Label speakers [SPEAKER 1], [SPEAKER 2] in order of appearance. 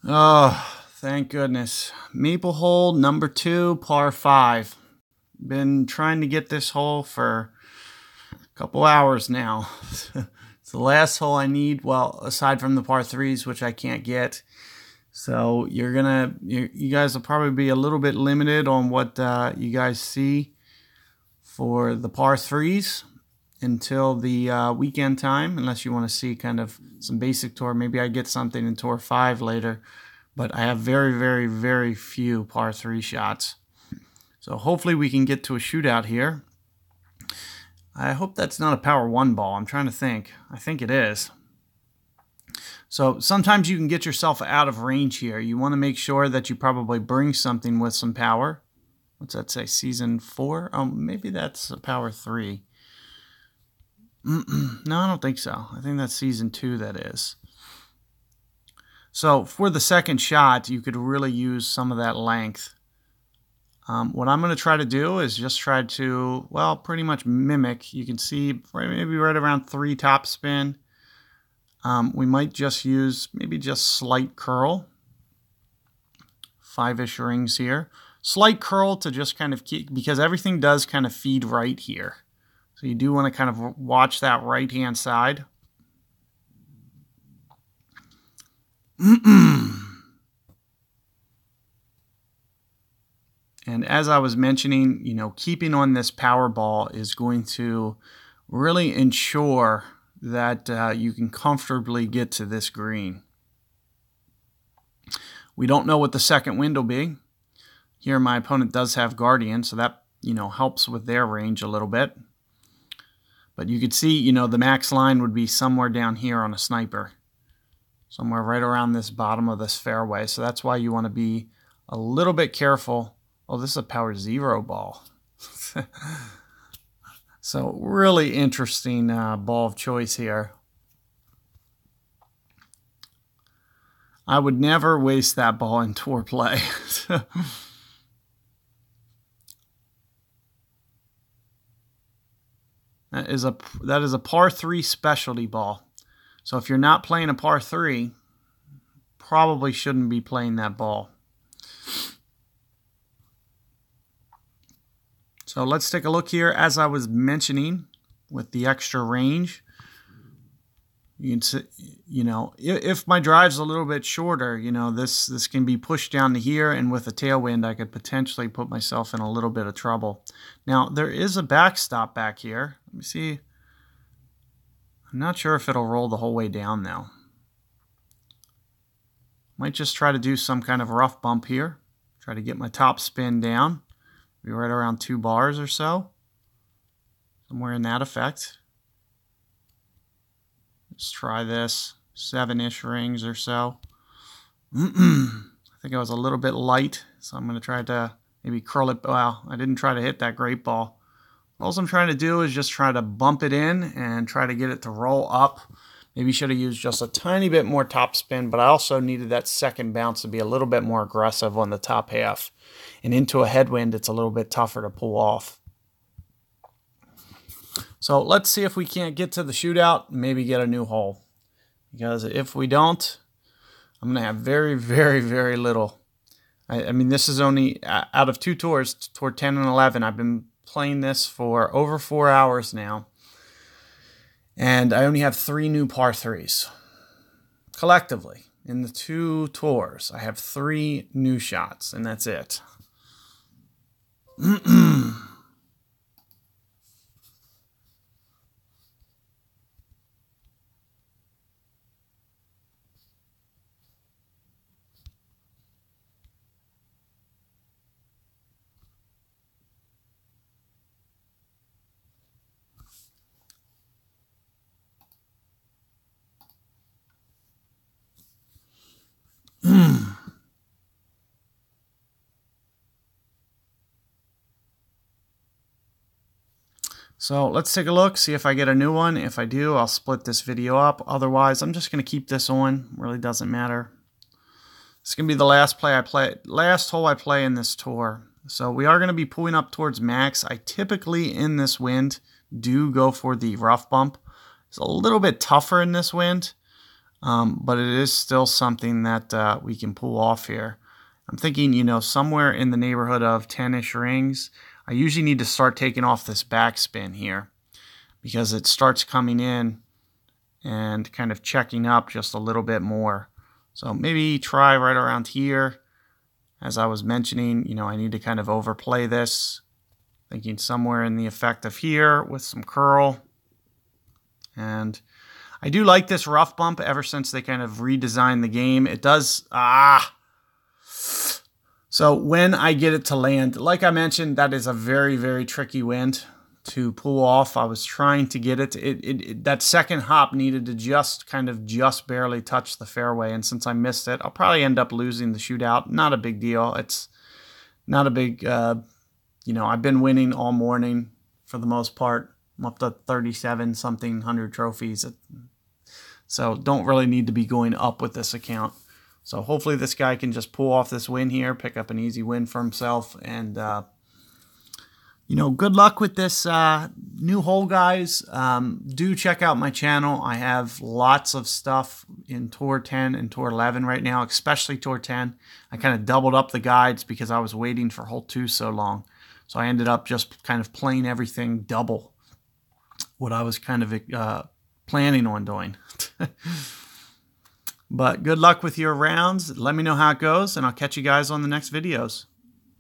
[SPEAKER 1] Oh, thank goodness. Maple hole number 2, par 5. Been trying to get this hole for a couple hours now. It's the last hole I need, well, aside from the par 3s, which I can't get. So you guys will probably be a little bit limited on what you guys see for the par 3s until the weekend time, unless you want to see kind of some basic tour. Maybe I get something in tour 5 later, but I have very, very, very few par 3 shots. So hopefully we can get to a shootout here. I hope that's not a power 1 ball. I'm trying to think. I think it is. So sometimes you can get yourself out of range here. You want to make sure that you probably bring something with some power. What's that say? Season 4? Oh, maybe that's a power 3. No, I don't think so. I think that's season 2, that is. So for the second shot, you could really use some of that length. What I'm going to try to do is just try to, well, pretty much mimic. You can see maybe right around 3 topspin. We might just use maybe just slight curl. 5-ish rings here. Slight curl to just kind of keep, because everything does kind of feed right here. So you do want to kind of watch that right-hand side. And as I was mentioning, keeping on this power ball is going to really ensure that you can comfortably get to this green. We don't know what the second wind will be. Here my opponent does have Guardian, so that helps with their range a little bit. But you could see, the max line would be somewhere down here on a sniper. Somewhere right around this bottom of this fairway. So that's why you want to be a little bit careful. Oh, this is a power 0 ball. So really interesting ball of choice here. I would never waste that ball in tour play. That is a par 3 specialty ball. So if you're not playing a par 3, probably shouldn't be playing that ball. So let's take a look here. As I was mentioning, with the extra range, you can see, if my drive's a little bit shorter, this can be pushed down to here, and with a tailwind, I could potentially put myself in a little bit of trouble. Now, there is a backstop back here. Let me see. I'm not sure if it'll roll the whole way down, though. Might just try to do some kind of rough bump here. Try to get my top spin down. Be right around 2 bars or so. Somewhere in that effect. Let's try this. 7-ish rings or so. I think I was a little bit light, so I'm going to try to maybe curl it. Well, I didn't try to hit that great ball. All I'm trying to do is just try to bump it in and try to get it to roll up. Maybe should have used just a tiny bit more top spin, but I also needed that second bounce to be a little bit more aggressive on the top half. And into a headwind, it's a little bit tougher to pull off. So let's see if we can't get to the shootout and maybe get a new hole. Because if we don't, I'm going to have very, very, very little. I mean, this is only out of 2 tours, tour 10 and 11. I've been playing this for over 4 hours now. And I only have 3 new par 3s. Collectively, in the 2 tours, I have 3 new shots, and that's it. So let's take a look, see if I get a new one. If I do, I'll split this video up. Otherwise, I'm just going to keep this on. Really doesn't matter. It's going to be the last hole I play in this tour. So we are going to be pulling up towards max. I typically, in this wind, do go for the rough bump. It's a little bit tougher in this wind. but it is still something that we can pull off here. I'm thinking, you know, somewhere in the neighborhood of 10-ish rings. I usually need to start taking off this backspin here because it starts coming in and kind of checking up just a little bit more. So maybe try right around here. As I was mentioning, you know, I need to kind of overplay this. Thinking somewhere in the effect of here with some curl. And I do like this rough bump ever since they kind of redesigned the game. It does, So when I get it to land, like I mentioned, that is a very, very tricky wind to pull off. I was trying to get it. That second hop needed to just barely touch the fairway. And since I missed it, I'll probably end up losing the shootout. Not a big deal. It's not a big, you know, I've been winning all morning for the most part. I'm up to 37-something hundred trophies. So don't really need to be going up with this account. So hopefully this guy can just pull off this win here, pick up an easy win for himself. And, you know, good luck with this new hole, guys. Do check out my channel. I have lots of stuff in Tour 10 and Tour 11 right now, especially Tour 10. I kind of doubled up the guides because I was waiting for hole 2 so long. So I ended up just kind of playing everything double what I was kind of planning on doing. But good luck with your rounds. Let me know how it goes, and I'll catch you guys on the next videos.